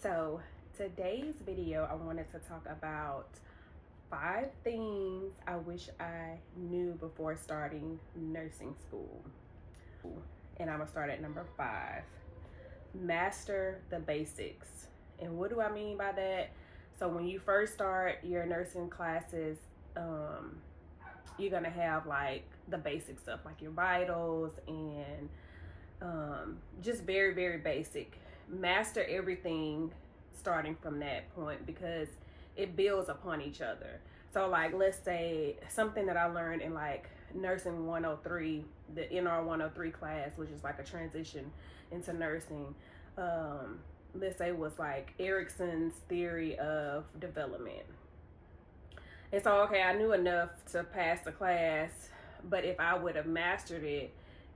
So today's video, I wanted to talk about 5 things I wish I knew before starting nursing school. And I'm gonna start at number 5. Master the basics. And what do I mean by that? So when you first start your nursing classes, you're gonna have like the basic stuff, like your vitals and just very, very basic. Master everything starting from that point, because it builds upon each other. So like, let's say something that I learned in like nursing 103, the NR 103 class, which is like a transition into nursing. Let's say was like Erickson's theory of development. And so, okay, I knew enough to pass the class, but if I would have mastered it,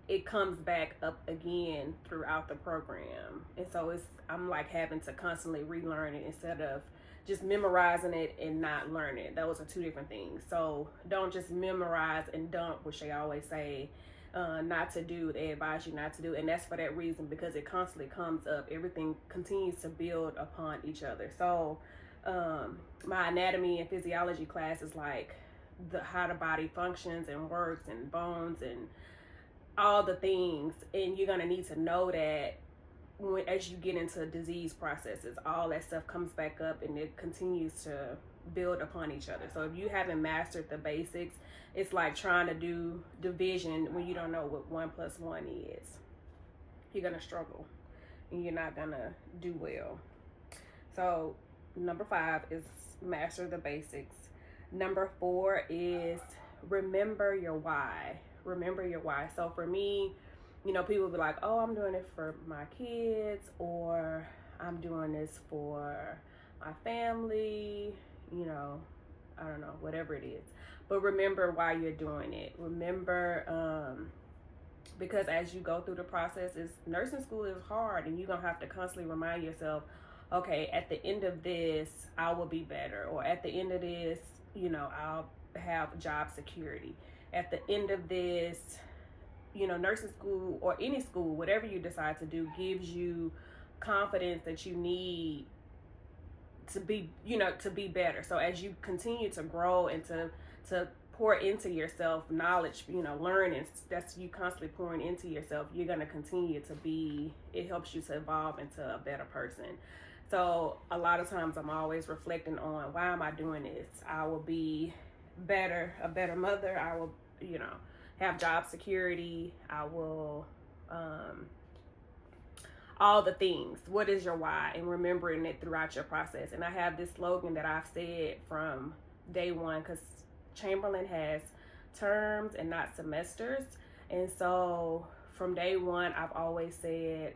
it comes back up again throughout the program. And so I'm like having to constantly relearn it instead of just memorizing it and not learning it. Those are two different things. So don't just memorize and dump, which they always say not to do. They advise you not to do. And that's for that reason, because it constantly comes up. Everything continues to build upon each other. So my anatomy and physiology class is like how the body functions and works, and bones and all the things. And you're going to need to know that as you get into disease processes, all that stuff comes back up and it continues to build upon each other. So if you haven't mastered the basics, it's like trying to do division when you don't know what 1 + 1 is. You're going to struggle and you're not going to do well. So number 5 is master the basics. Number 4 is remember your why. Remember your why. So for me, people will be like, oh, I'm doing it for my kids, or I'm doing this for my family, I don't know, whatever it is. But remember why you're doing it. Remember, because as you go through the process, nursing school is hard, and you're going to have to constantly remind yourself, okay, at the end of this, I will be better. Or at the end of this, I'll have job security. At the end of this, nursing school or any school, whatever you decide to do, gives you confidence that you need to be, to be better. So as you continue to grow and to pour into yourself knowledge, learning, that's you constantly pouring into yourself, you're going to continue to be, it helps you to evolve into a better person. So a lot of times I'm always reflecting on, why am I doing this? I will be better, a better mother. I will, have job security. I will, all the things. What is your why? And remembering it throughout your process. And I have this slogan that I've said from day one, because Chamberlain has terms and not semesters. And so from day one, I've always said,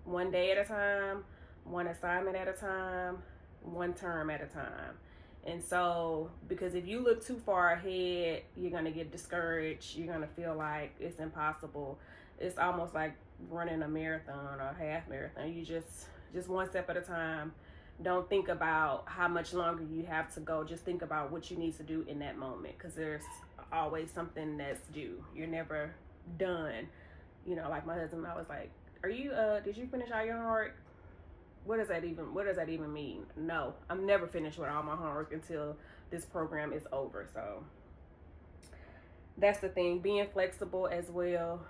1 day at a time, 1 assignment at a time, 1 term at a time. And so, because if you look too far ahead, you're going to get discouraged. You're going to feel like it's impossible. It's almost like running a marathon or a half marathon. You just 1 step at a time. Don't think about how much longer you have to go. Just think about what you need to do in that moment, because there's always something that's due. You're never done. Like my husband, I was like, did you finish all your homework? What does that even mean? No, I'm never finished with all my homework until this program is over. So that's the thing. Being flexible as well.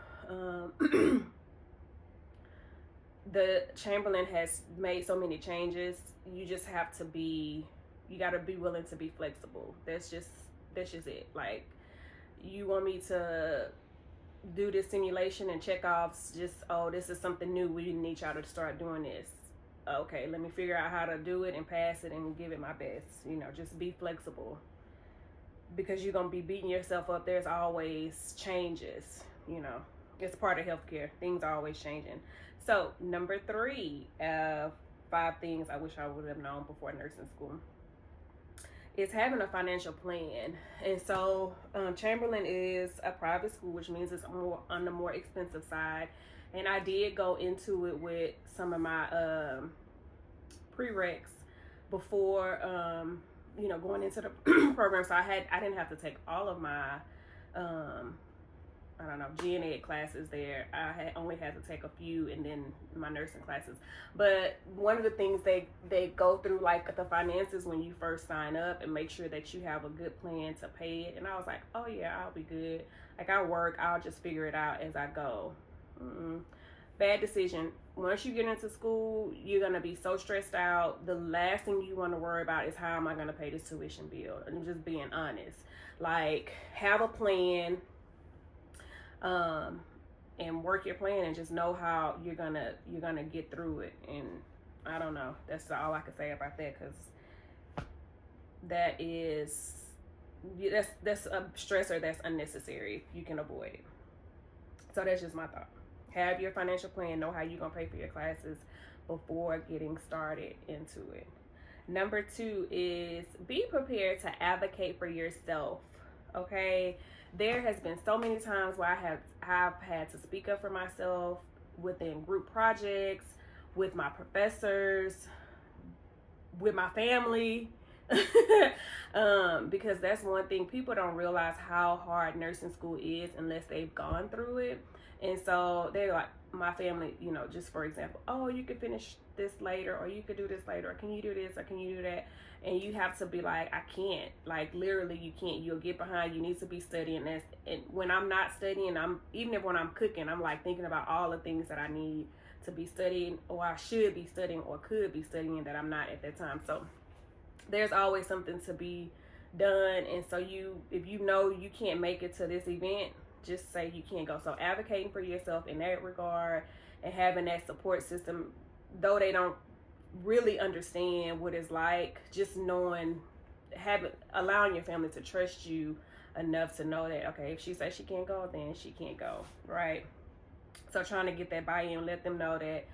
The Chamberlain has made so many changes. You just have to you got to be willing to be flexible. That's just it. Like, you want me to do this simulation and check offs, this is something new, we need y'all to start doing this. Okay, let me figure out how to do it and pass it and give it my best. Just be flexible, because you're going to be beating yourself up. There's always changes. It's part of healthcare. Things are always changing. So number 3 of 5 things I wish I would have known before nursing school is having a financial plan. And so Chamberlain is a private school, which means it's more on the more expensive side. And I did go into it with some of my prereqs before, going into the program. So I didn't have to take all of my I don't know, gen ed classes there. I only had to take a few, and then my nursing classes. But one of the things they go through, like the finances when you first sign up, and make sure that you have a good plan to pay it. And I was like, oh yeah, I'll be good. Like I work, I'll just figure it out as I go. Bad decision. Once you get into school, you're going to be so stressed out. The last thing you want to worry about is how am I going to pay this tuition bill? And just being honest. Like, have a plan, and work your plan, and just know how you're gonna get through it. And I don't know. That's all I can say about that, because that's a stressor that's unnecessary if you can avoid it. So that's just my thought. Have your financial plan, know how you're going to pay for your classes before getting started into it. Number 2 is be prepared to advocate for yourself, okay? There has been so many times where I've had to speak up for myself within group projects, with my professors, with my family, because that's one thing. People don't realize how hard nursing school is unless they've gone through it. And so they're like, my family, you know, just for example, oh, you could finish this later, or you could do this later, or can you do this, or can you do that? And you have to be like, I can't. Like, literally, you can't. You'll get behind. You need to be studying this. And when I'm not studying, when I'm cooking, I'm like thinking about all the things that I need to be studying, or I should be studying, or could be studying, that I'm not at that time. So there's always something to be done. And so if you know you can't make it to this event, just say you can't go. So advocating for yourself in that regard, and having that support system, though they don't really understand what it's like, just knowing, allowing your family to trust you enough to know that, okay, if she says she can't go, then she can't go, right? So trying to get that buy-in, let them know that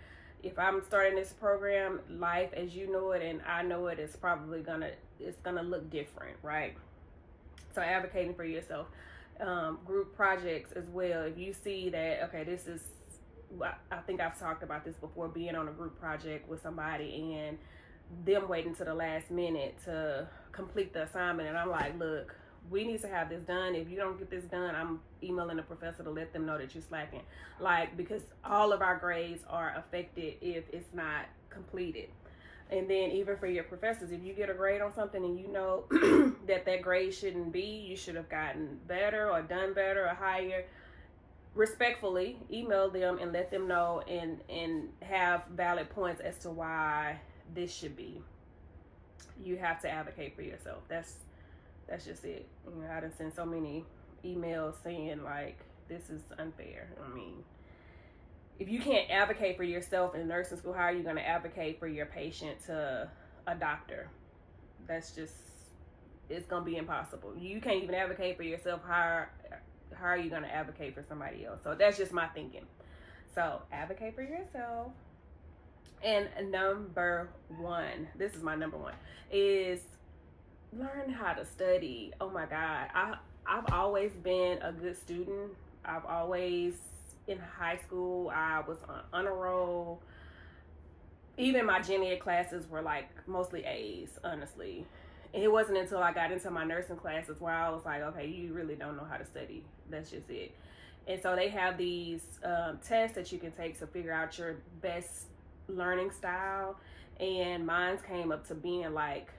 if I'm starting this program, life as you know it and I know it is probably gonna look different, right? So advocating for yourself. Group projects as well. If you see that, okay, this is, I think I've talked about this before, being on a group project with somebody and them waiting to the last minute to complete the assignment, and I'm like, look, we need to have this done. If you don't get this done, I'm emailing the professor to let them know that you're slacking. Like, because all of our grades are affected if it's not completed. And then even for your professors, if you get a grade on something and you know that grade shouldn't be, you should have gotten better or done better or higher, respectfully email them and let them know, and have valid points as to why this should be. You have to advocate for yourself. That's just it. You know, I done sent so many emails saying like, this is unfair. I mean, if you can't advocate for yourself in nursing school, how are you going to advocate for your patient to a doctor? That's just, it's going to be impossible. You can't even advocate for yourself. How are you going to advocate for somebody else? So that's just my thinking. So advocate for yourself. And number 1, this is my number 1, is learn how to study. Oh my God. I've always been a good student. I've always, in high school, I was on honor roll. Even my gen ed classes were like mostly A's, honestly. And it wasn't until I got into my nursing classes where I was like, okay, you really don't know how to study. That's just it. And so they have these tests that you can take to figure out your best learning style. And mine came up to being like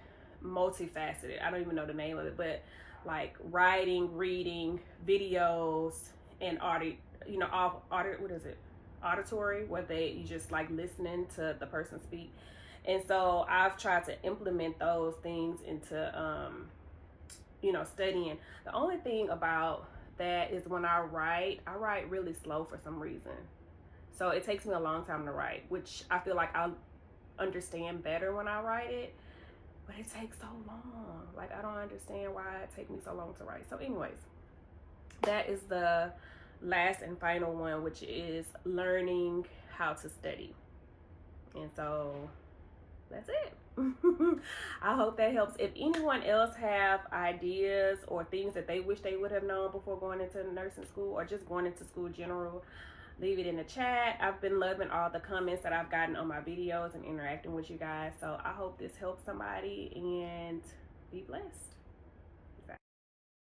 multifaceted. I don't even know the name of it, but like writing, reading, videos, and audio. You know, what is it? Auditory, where you just like listening to the person speak. And so I've tried to implement those things into, studying. The only thing about that is when I write really slow for some reason. So it takes me a long time to write, which I feel like I'll understand better when I write it. But it takes so long. Like, I don't understand why it takes me so long to write. So anyways, that is the last and final one, which is learning how to study. And so that's it. I hope that helps. If anyone else have ideas or things that they wish they would have known before going into nursing school, or just going into school in general, leave it in the chat. I've been loving all the comments that I've gotten on my videos and interacting with you guys. So I hope this helps somebody, and be blessed.